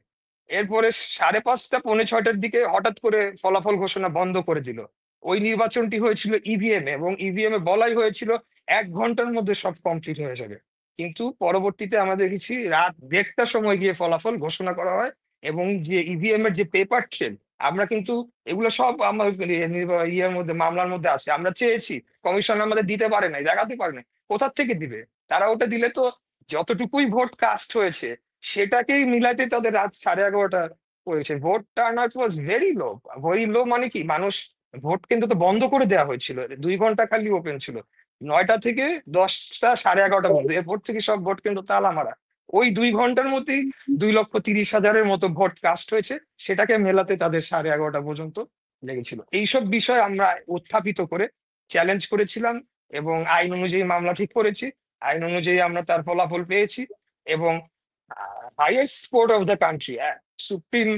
এরপরে 5:30 পৌনে 6টার দিকে হঠাৎ করে ফলাফল ঘোষণা বন্ধ করে দিল। ওই নির্বাচনটি হয়েছিল ইভিএম এবং ইভিএম এ বলাই হয়েছিল 1 ঘন্টার মধ্যে সব কমপ্লিট হয়ে যাবে। কিন্তু পরবর্তীতে আমরা দেখেছি রাত 1:30টার সময় গিয়ে ফলাফল ঘোষণা করা হয় এবং যে ইভিএম এর যে পেপার ট্রেল, আমরা কিন্তু এগুলো সব আমার ইয়ের মধ্যে মামলার মধ্যে আছে। আমরা চেয়েছি, কমিশন আমাদের দিতে পারে নাই, দেখাতে পারে নাই। কোথার থেকে দিবে? তারা ওটা দিলে তো যতটুকুই ভোট কাস্ট হয়েছে সেটাকেই মিলাতে তাদের রাত 11:30 করেছে। Vote turn out was very low. মানে কি, মানুষ ভোট কিন্তু তো বন্ধ করে দেওয়া হয়েছিল, 2 ঘন্টা খালি ওপেন ছিল, 9টা থেকে 10টা 11:30 পর্যন্ত। এরপর থেকে সব ভোট কিন্তু তালা মারা। ওই 2 ঘন্টার মধ্যেই 2,30,000-এর মতো ভোট কাস্ট হয়েছে, সেটাকে মেলাতে তাদের 11:30 পর্যন্ত লেগেছিল। এইসব বিষয় আমরা উত্থাপিত করে চ্যালেঞ্জ করেছিলাম এবং আইন অনুযায়ী মামলা ঠিক করেছি। আইন অনুযায়ী আমরা তার ফলাফল পেয়েছি এবং highest court of the country, supreme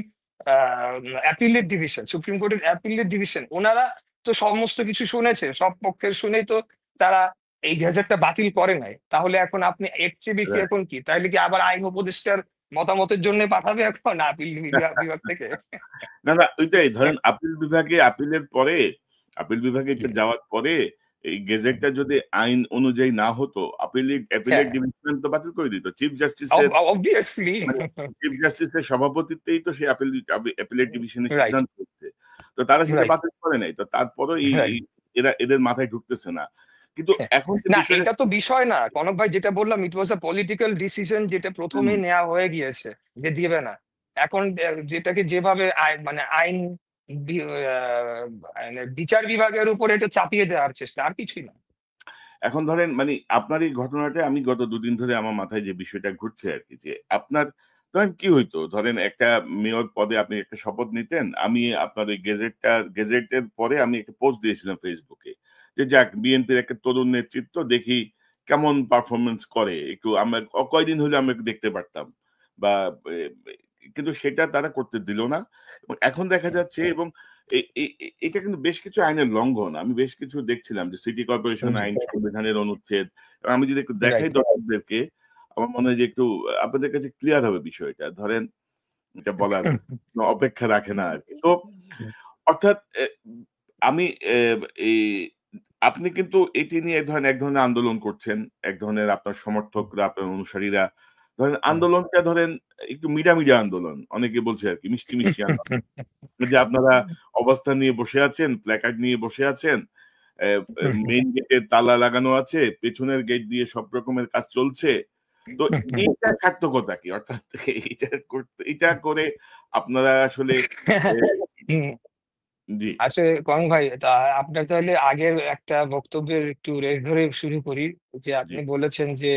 supreme কোর্টের অ্যাপিলেট ডিভিশন, ওনারা তো সমস্ত কিছু শুনেছে, সব পক্ষের শুনেই তো তারা এই গ্যাজেটটা বাতিল করে নাই। তাহলে এখন আপনি এর চেয়ে বেশি এখন কি, তাইলে কি আবার আইন উপদেষ্টার মতামতের জন্য পাঠাবে এখন আপিল বিভাগ থেকে? না না, ওইটাই ধরেন আপিল বিভাগে এটা হুম। যাওয়ার পরে এই গেজেটটা যদি আইন অনুযায়ী না হতো, অ্যাপিলেট হ্যাঁ, ডিভিশন তো বাতিল করে দিত। চিফ জাস্টিসের অবভিয়াসলি। মানে চিফ জাস্টিসের সভাপতিত্বেই তো সেই অ্যাপিলেট ডিভিশনের রাইট, সিদ্ধান্ত হচ্ছে। তো তারা সেটা রাইট, বাতিল করে নাই। তো তারপরেও রাইট। এদের মাথায় ঢুকতেছে না। কিন্তু এখন যে না, বিষয়টা এটা তো বিষয় না কনক ভাই, যেটা বললাম ইট ওয়াজ আ পলিটিক্যাল ডিসিশন, যেটা হুম, প্রথমেই নেওয়া হয়ে গিয়েছে যে দিবে না। এখন যেটাকে যেভাবে মানে আইন মানে বিচার বিভাগের উপর এটা চাপিয়ে দেওয়ার চেষ্টা, আর কিছুই না। এখন ধরেন মানে আপনার এই ঘটনাটা আমি গত ২ দিন ধরে আমার মাথায় যে বিষয়টা ঘুরছে আরকি, যে আপনার ধরেন কি হইতো? ধরেন একটা মেয়র পদে আপনি একটা শপথ নিতেন। আমি আপনার ওই গেজেটের পরে আমি একটা পোস্ট দিয়েছিলাম ফেসবুকে। যে যাক, বিএনপির একটা তরুণ নেতৃত্ব, দেখি কেমন পারফরম্যান্স করে। একটু আমরা কয়দিন হইলে আমরা একটু দেখতে পারতাম। বা এ কিন্তু সেটা তারা করতে দিল না। এবং এখন দেখা যাচ্ছে, এবং এ এ এ এটা কিন্তু বেশ কিছু আইনের লঙ্ঘন। আমি বেশ কিছু দেখছিলাম যে সিটি কর্পোরেশন জি, আইন, সংবিধানের অনুচ্ছেদ। আমি যদি একটু দেখাই রাইট। দর্শকদেরকে, আমার মনে হয় যে একটু আপনাদের কাছে ক্লিয়ার হবে বিষয়টা। ধরেন, এটা বলার কোনো অপেক্ষা রাখে না আরকি। তো অর্থাৎ আমি এই আপনি কিন্তু এটি নিয়ে এক ধরনের আন্দোলন করছেন। এক ধরনের আপনার সমর্থকরা, আপনার অনুসারীরা ধরেন আন্দোলনটা ধরেন একটু মিডা আন্দোলন। অনেকে বলছে আরকি মিষ্টি আন্দোলন। যে আপনারা অবস্থান নিয়ে বসে আছেন, প্ল্যাকার্ড নিয়ে বসে আছেন। মেইন গেটে তালা লাগানো আছে, পেছনের গেট দিয়ে সব রকমের কাজ চলছে। তো এইটার সার্থকতা কি? অর্থাৎ এটা করে আপনারা আসলে এ হুম। জি, আচ্ছা কমল ভাই, তা আপনার তাহলে আগের একটা বক্তব্যের একটু রেশ ধরে শুরু করি। যে জি। আপনি বলেছেন যে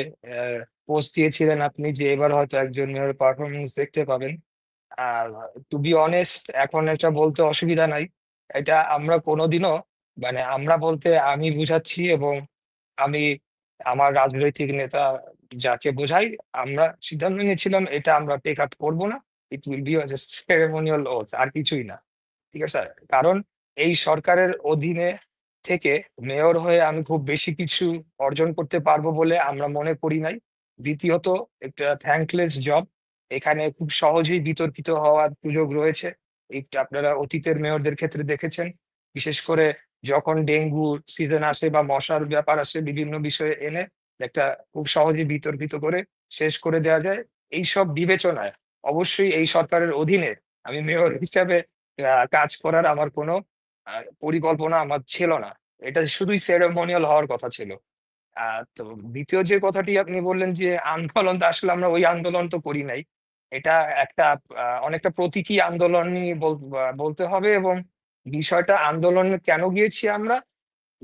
পোস্ট দিয়েছিলেন আপনি যে এবার হয়তো একজন মেয়র পারফরমেন্স দেখতে পাবেন। আর টু বি অনেস্ট, এখন এটা বলতে অসুবিধা নাই। এটা আমরা কোনোদিনও, মানে আমরা বলতে আমি বুঝাচ্ছি এবং আমি আমার রাজনৈতিক নেতা যাকে বোঝাই, আমরা সিদ্ধান্ত নিয়েছিলাম এটা আমরা টেক আপ করবো না। It will be just ceremonial oath, আর কিছুই না। ঠিক আছে? কারণ এই সরকারের অধীনে থেকে মেয়র হয়ে আমি খুব বেশি কিছু অর্জন করতে পারবো বলে আমরা মনে করি নাই। দ্বিতীয়ত, একটা থ্যাঙ্কলেস জব। এখানে খুব সহজেই বিতর্কিত হওয়ার সুযোগ রয়েছে। একটু আপনারা অতীতের মেয়রদের ক্ষেত্রে দেখেছেন, বিশেষ করে যখন ডেঙ্গু সিজন আসে বা মশার ব্যাপার আসে, বিভিন্ন বিষয়ে এনে একটা খুব সহজে বিতর্কিত করে শেষ করে দেওয়া যায়। এইসব বিবেচনায় অবশ্যই এই সরকারের অধীনে আমি মেয়র হিসাবে কাজ করার আমার কোনো পরিকল্পনা আমার ছিল না। এটা শুধুই সেরেমনিয়াল হওয়ার কথা ছিল। তো দ্বিতীয় যে কথাটি আপনি বললেন যে আন্দোলন, তো আসলে আমরা ওই আন্দোলন তো করি নাই। এটা একটা অনেকটা প্রতীকী আন্দোলনই বলতে হবে। এবং বিষয়টা আন্দোলনে কেন গিয়েছি আমরা,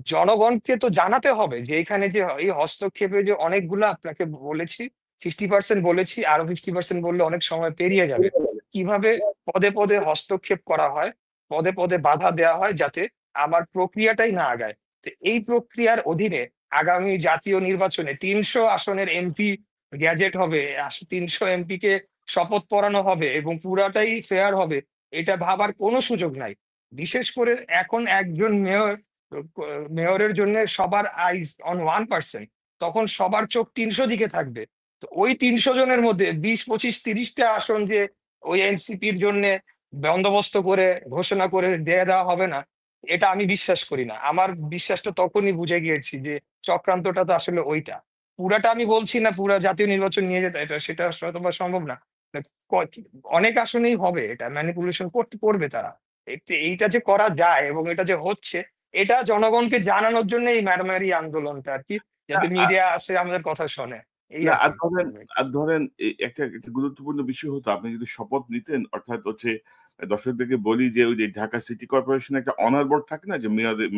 জনগণকে তো জানাতে হবে যে এখানে যে এই হস্তক্ষেপে যে অনেকগুলা আপনাকে বলেছি, 50% বলেছি, আরো 50% বললে অনেক সময় পেরিয়ে যাবে। কিভাবে পদে পদে হস্তক্ষেপ করা হয়, পদে পদে বাধা দেওয়া হয় যাতে আমার প্রক্রিয়াটাই না আগায়। তো এই প্রক্রিয়ার অধীনে আগামী জাতীয় নির্বাচনে ৩০০ আসনের এমপি গ্যাজেট হবে, ৩০০ এমপি কে শপথ পড়ানো হবে এবং পুরাটাই ফেয়ার হবে, এটা ভাবার কোনো সুযোগ নাই। বিশেষ করে এখন একজন মেয়রের জন্য সবার আইজ অন 1%, তখন সবার চোখ ৩০০ দিকে থাকবে। তো ওই ৩০০ জনের মধ্যে ২০, ২৫, ৩০টা আসন যে ওই এনসিপির জন্য বন্দোবস্ত করে ঘোষণা করে দিয়ে দেওয়া হবে না, এটা আমি বিশ্বাস করি না। আমার বিশ্বাসটা তখনই বুঝে গিয়েছি যে চক্রান্তটা তো আসলে ওইটা। পুরাটা আমি বলছি না পুরা জাতীয় নির্বাচন নিয়ে যেতে, এটা সেটা হয়তো বা সম্ভব না। অনেক আসনেই হবে, এটা ম্যানিপুলেশন করতে করবে তারা। এইটা যে করা যায় এবং এটা যে হচ্ছে, এটা জনগণকে জানানোর জন্য এই মারামারি আন্দোলনটা আর কি, না যাতে মিডিয়া আসে আমাদের কথা শোনে, এই না আর আর কি। ধরেন আর ধরেন একটা গুরুত্বপূর্ণ বিষয় হতো, আপনি যদি শপথ নিতেন, অর্থাৎ হচ্ছে দর্শকদেরকে বলি যে ওই যে ঢাকা সিটি কর্পোরেশনে একটা অনার বোর্ড থাকে না, যে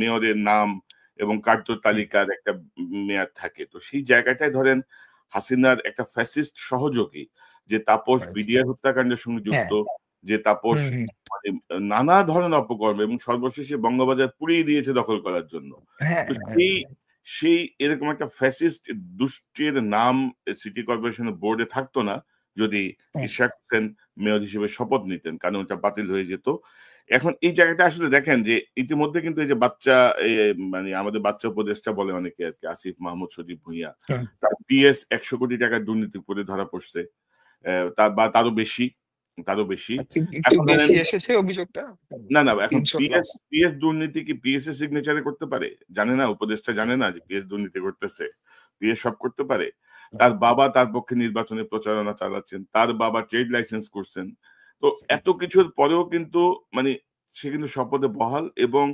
মেয়রের নাম এবং কার্য হুম, তালিকার একটা মেয়াদ থাকে, তো সেই জায়গাটায় ধরেন হাসিনার একটা ফ্যাসিস্ট সহযোগী যে তাপস right. বিডিআর হত্যাকাণ্ডের সঙ্গে যুক্ত, হ্যাঁ। যে তাপস হুম, হুম। মানে নানা ধরনের অপকর্ম এবং সর্বশেষে বঙ্গবাজার পুড়িয়ে দিয়েছে দখল করার জন্য। হ্যাঁ, তো হ্যাঁ, সেই সেই এরকম একটা ফ্যাসিস্ট দুষ্টের নাম সিটি কর্পোরেশনের বোর্ডে থাকতো না যদি হ্যাঁ, ইশরাক হোসেন মেয়র হিসেবে শপথ নিতেন, কারণ ওটা বাতিল হয়ে যেত। এখন এই জায়গাটা আসলে দেখেন যে ইতিমধ্যে কিন্তু এই যে বাচ্চা মানে আমাদের বাচ্চা উপদেষ্টা বলে অনেকে আর কি, আসিফ মাহমুদ সজীব ভুঁইয়া, হুম। তার পিএস ১০০ কোটি টাকার দুর্নীতি করে ধরা পড়ছে, তার বা তারও বেশি, তারও বেশি। একটু একটু এখন ধরেন বেশি এসেছে অভিযোগটা। না, না, এখন ৩০০ পিএস প্লাস। পিএস দুর্নীতি কি পিএস এর সিগনেচারে করতে পারে? জানে না, উপদেষ্টা জানে না যে পিএস দুর্নীতি করতেছে? পিএস সব করতে পারে? তার বাবা তার পক্ষে নির্বাচনী প্রচারণা চালাচ্ছেন। তার বাবা ট্রেড লাইসেন্স করছেন। তো এত কিছুর পরেও কিন্তু মানে সে কিন্তু শপথে বহাল এবং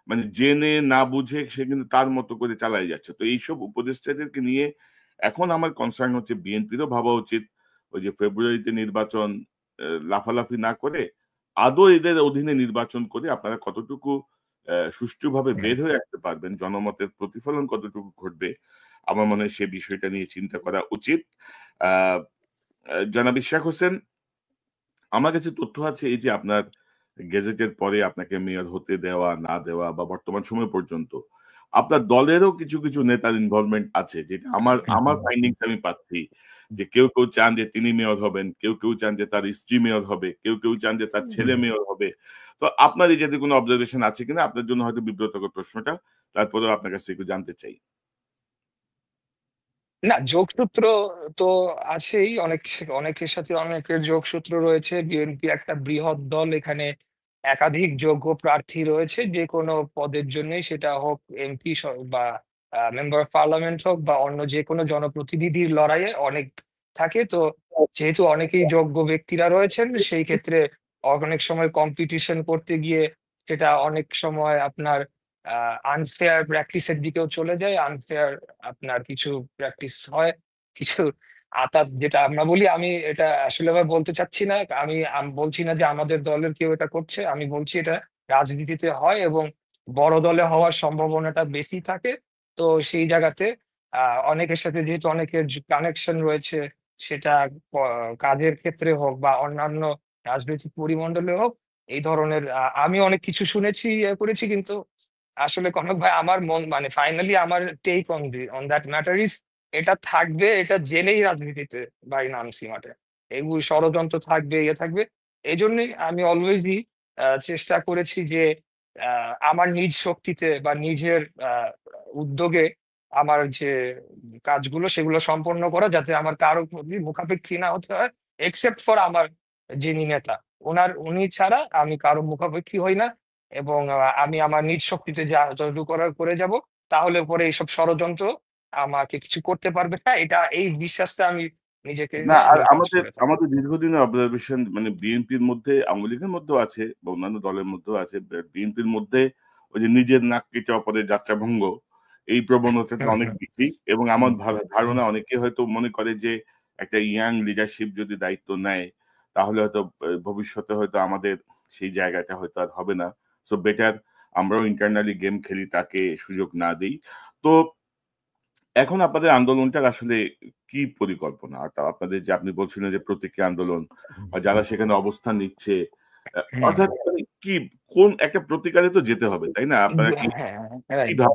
মানে জেনে না বুঝে সে কিন্তু তার মতো করে চালায় যাচ্ছে। তো এইসব উপদেষ্টাদেরকে নিয়ে এখন আমার কনসার্ন হচ্ছে বিএনপিরও ভাবা উচিত ওই যে ফেব্রুয়ারিতে নির্বাচন লাফালাফি না করে আদৌ এদের অধীনে নির্বাচন করে আপনারা কতটুকু সুষ্ঠুভাবে হুম। বের হয়ে আসতে পারবেন, জনমতের প্রতিফলন কতটুকু ঘটবে, আমার মনে হয় সে বিষয়টা নিয়ে চিন্তা করা উচিত। আহ জনাব ইশরাক হোসেন, আমার কাছে তথ্য আছে এই যে আপনার গেজেটের পরে আপনাকে মেয়র হতে দেওয়া না দেওয়া বা বর্তমান সময় পর্যন্ত আপনার দলেরও কিছু কিছু নেতার ইনভলভমেন্ট আছে, যেটা আমার হুম, আমার হুম, ফাইন্ডিংস আমি পাচ্ছি যে কেউ কেউ চান যে তিনি মেয়র হবেন, কেউ কেউ চান যে তার স্ত্রী মেয়র হবে, কেউ কেউ চান যে তার ছেলে হুম। মেয়র হবে। তো আপনার এই জাতীয় কোনো অবজারভেশন আছে কিনা? আপনার জন্য হয়তো বিব্রতকর প্রশ্নটা, তারপরেও আপনার কাছে একটু জানতে চাই। না, যোগসূত্র তো আছেই। অনেকের সাথে অনেকের যোগসূত্র রয়েছে। বিএনপি একটা বৃহৎ দল, এখানে একাধিক যোগ্য প্রার্থী রয়েছে যে কোনো পদের জন্যই, সেটা হোক এমপি বা মেম্বার অফ পার্লামেন্ট হোক বা অন্য যে কোনো জনপ্রতিনিধির লড়াইয়ে অনেক থাকে। তো যেহেতু অনেকেই যোগ্য ব্যক্তিরা রয়েছেন, সেই ক্ষেত্রে অনেক সময় কম্পিটিশন করতে গিয়ে সেটা অনেক সময় আপনার আনফেয়ার প্র্যাকটিসের দিকেও চলে যায়। আনফেয়ার আপনার কিছু প্র্যাকটিস হয়, কিছু আতাত যেটা আমরা বলি। আমি এটা আসলে আবার বলতে চাচ্ছি না। আমি বলছি না যে আমাদের দলের কেউ এটা করছে। আমি বলছি এটা রাজনীতিতে হয় এবং বড় দলে হওয়ার সম্ভাবনাটা বেশি থাকে। তো সেই জায়গাতে অনেকের সাথে যেহেতু অনেকের কানেকশন রয়েছে, সেটা কাজের ক্ষেত্রে হোক বা অন্যান্য রাজনৈতিক পরিমণ্ডলে হোক, এই ধরনের আমি অনেক কিছু শুনেছি, করেছি। কিন্তু আসলে কনক ভাই, আমার মন মানে ফাইনালি আমার take on that matter is, এটা থাকবে, এটা জেনেই রাজনীতিতে ভাই নামছি মাঠে। এগুলো ষড়যন্ত্র থাকবে, ইয়ে থাকবে। এই জন্যই আমি অলওয়েজই চেষ্টা করেছি যে আমার নিজ শক্তিতে বা নিজের উদ্যোগে আমার যে কাজগুলো সেগুলো সম্পন্ন করা, যাতে আমার কারো প্রতি মুখাপেক্ষী না হতে হয়, এক্সেপ্ট ফর আমার যিনি নেতা। উনি ছাড়া আমি কারো মুখাপেক্ষী হই না, এবং আমি আমার নিজ শক্তিতে যা যতটুকু করার করে যাব। তাহলে পরে এইসব ষড়যন্ত্র আমাকে কিছু করতে পারবে না, এই বিশ্বাসটা আমি নিজেকে না, আর আমি কাজ আমাদের করে থাকি। আমাদের দীর্ঘদিনের অবজারভেশন মানে বিএনপির মধ্যে, আওয়ামী লীগের মধ্যেও আছে বা অন্যান্য দলের মধ্যেও আছে। বিএনপির মধ্যে ওই যে নিজের নাক কেটে অপরের যাত্রাভঙ্গ, এই প্রবণতাটা হুম, অনেক হুম, বেশি। এবং আমার হুম, ধারণা অনেকে হয়তো মনে করে যে একটা ইয়াং লিডারশিপ যদি দায়িত্ব নেয়, তাহলে হয়তো ভবিষ্যতে হয়তো আমাদের সেই জায়গাটা হয়তো আর হবে না। সো বেটার আমরাও ইন্টারনালি গেম খেলি, তাকে সুযোগ না দেই। তো এখন আপনাদের আন্দোলনটার আসলে কি পরিকল্পনা? আপনাদের যে আপনি বলছিলেন যে প্রতীকী আন্দোলন বা যারা সেখানে অবস্থান নিচ্ছে, হুম। অর্থাৎ মানে কি, কোন একটা প্রতিকারে তো যেতে হবে, তাই না? আপনারা কি হ্যাঁ, কি রাইট। না,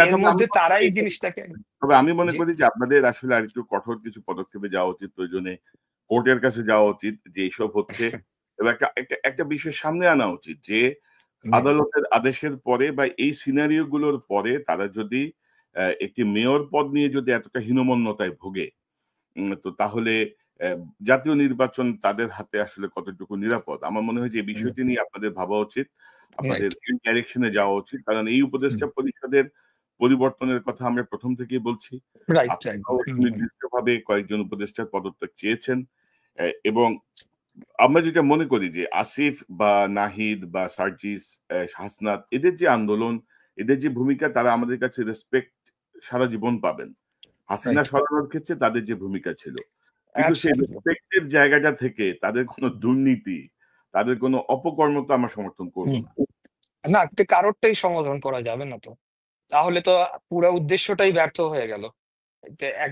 এর তবে আমি মধ্যে মনে তারা করি এই জিনিসটাকে আমি মনে জি। করি যে আপনাদের আসলে আরেকটু কঠোর কিছু পদক্ষেপে যাওয়া উচিত। প্রয়োজনে কোর্টের কাছে যাওয়া উচিত যে এসব হচ্ছে, এবং একটা বিষয় সামনে আনা উচিত যে জি, আদালতের আদেশের পরে বা এই সিনারিও গুলোর পরে তারা যদি একটি মেয়র পদ নিয়ে যদি এতটা হীনমন্যতায় ভোগে, তো তাহলে জাতীয় নির্বাচন তাদের হাতে আসলে কতটুকু নিরাপদ? আমার মনে হয় যে এই বিষয়টি নিয়ে আপনাদের ভাবা উচিত। আপনাদের রাইট, এই ডাইরেকশন এ যাওয়া উচিত। কারণ এই উপদেষ্টা পরিষদের পরিবর্তনের কথা আমরা ১ম থেকেই বলছি। Right, right. আপনারাও সুনির্দিষ্টভাবে কয়েকজন উপদেষ্টার পদত্যাগ চেয়েছেন। এবং আমরা যেটা মনে করি যে আসিফ বা নাহিদ বা সার্জিস, হাসনাত, এদের যে আন্দোলন, এদের যে ভূমিকা, তারা আমাদের কাছে রেসপেক্ট সারা জীবন পাবেন। হাসিনা রাইট, সরানোর ক্ষেত্রে তাদের যে ভূমিকা ছিল। কিন্তু সেই অ্যাবসলিউটলি। রেসপেক্ট এর জায়গাটা থেকে তাদের কোন দুর্নীতি, তাদের কোন অপকর্মতা আমরা সমর্থন করব হুম। না। না, কারোরটাই সমাধান করা যাবে না তো। তাহলে তো পুরা উদ্দেশ্যটাই ব্যর্থ হয়ে গেল।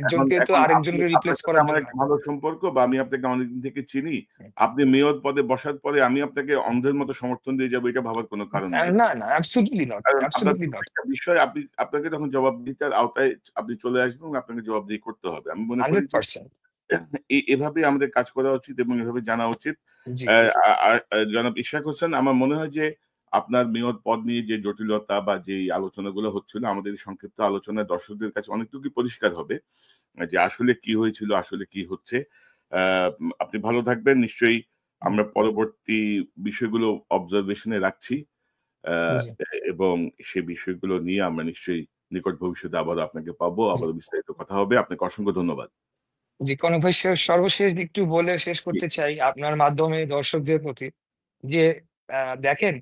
এখন একজনকে তো এখন আরেকজনকে আপনার রিপ্লেস সাথে করার আমার জন্য। একটা ভালো সম্পর্ক, বা আমি আপনাকে অনেকদিন থেকে চিনি। আপনি মেয়র পদে বসার পরে আমি আপনাকে অন্ধের মতো সমর্থন দিয়ে যাবো, এটা ভাবার কোন কারণ নাই। না, না, অ্যাবসলিউটলি নট, কারণ আপনার অ্যাবসলিউটলি নট। প্রত্যেকটা বিষয় আপনাকে তখন জবাবদিহিতার আওতায় আপনি চলে আসবেন এবং আপনাকে জবাবদিহি করতে হবে। আমি মনে করি যে 100%। এভাবে আমাদের কাজ করা উচিত এবং এভাবে জানা উচিত। জি, জনাব ইশরাক হোসেন, আমার মনে হয় যে আপনার মেয়র পদ নিয়ে যে জটিলতা বা যেই আলোচনাগুলো হচ্ছিল, আমাদের এই সংক্ষিপ্ত আলোচনায় দর্শকদের কাছে অনেকটুকুই পরিষ্কার হবে যে আসলে কি হয়েছিল, আসলে কি হচ্ছে। আপনি ভালো থাকবেন। নিশ্চয়ই আমরা পরবর্তী বিষয়গুলো অবজারভেশন এ রাখছি। আ জি, এবং সে বিষয়গুলো নিয়ে আমরা নিশ্চয়ই নিকট ভবিষ্যতে আবারও আপনাকে পাবো। জি, আবারও বিস্তারিত কথা হবে। আপনাকে অসংখ্য ধন্যবাদ। জি। কনক ভাই, সর্বশেষ একটু বলে শেষ জি, করতে চাই আপনার মাধ্যমে দর্শকদের প্রতি যে দেখেন,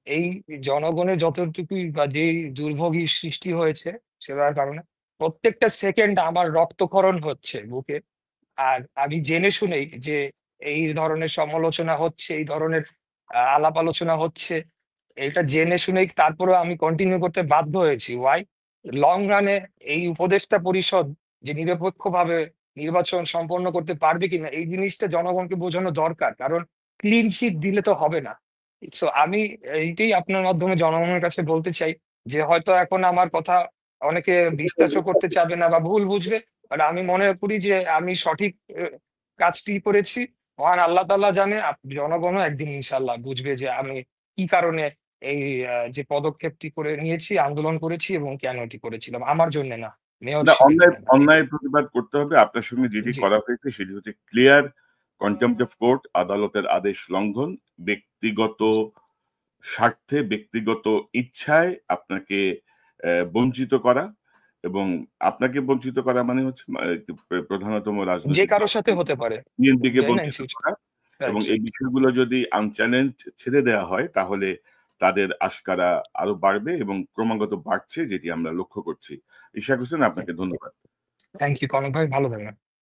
এই জনগণের যতটুকুই বা যেই দুর্ভোগই সৃষ্টি হয়েছে সেটার কারণে প্রত্যেকটা সেকেন্ড আমার রক্তক্ষরণ হচ্ছে বুকে। আর আমি জেনে শুনেই যে এই ধরনের সমালোচনা হচ্ছে, এই ধরনের আলাপ আলোচনা হচ্ছে, এটা জেনে শুনেই তারপরেও আমি কন্টিনিউ করতে বাধ্য হয়েছি। ওয়াই? লং রানে এই উপদেষ্টা পরিষদ যে নিরপেক্ষভাবে নির্বাচন সম্পন্ন করতে পারবে কিনা, এই জিনিসটা জনগণকে বোঝানো দরকার। কারণ ক্লিন শিট দিলে তো হবে না। সো আমি এইটাই আপনার মাধ্যমে জনগণের কাছে বলতে চাই যে হয়তো এখন আমার কথা অনেকে বিশ্বাসও করতে চাবে না বা ভুল বুঝবে, বাট আমি মনে করি যে আমি সঠিক কাজটি করেছি। মহান আল্লাহ তাআলা জানে, জনগণও একদিন ইনশাল্লাহ বুঝবে যে আমি কি কারণে এই যে পদক্ষেপটি করে নিয়েছি, আন্দোলন করেছি এবং কেন এটি করেছিলাম। আমার জন্য না, না, মেয়রশিপের অন্যায় জন্য না। অন্যায়ের প্রতিবাদ করতে হবে। আপনার সঙ্গে যেটি জি, করা হয়েছে সেটি হচ্ছে ক্লিয়ার কন্টেম্প্ট অফ কোর্ট, আদালতের আদেশ লঙ্ঘন, ব্যক্তিগত স্বার্থে, ব্যক্তিগত ইচ্ছায় আপনাকে বঞ্চিত করা, এবং আপনাকে বঞ্চিত করা মানে হচ্ছে প্রধানতম যে রাজনৈতিক কারোর দল সাথে হতে পারে, বিএনপিকে তাই না? ইন বঞ্চিত ফিউচার, করা। এবং রাইট। এই বিষয়গুলো যদি আনচ্যালেঞ্জ ছেড়ে দেওয়া হয় তাহলে তাদের আশকারা আরো বাড়বে এবং ক্রমাগত বাড়ছে, যেটি আমরা লক্ষ্য করছি। ইশাক হোসেন, আপনাকে ধন্যবাদ। থ্যাংক ইউ কনক ভাই, ভালো থাকবেন।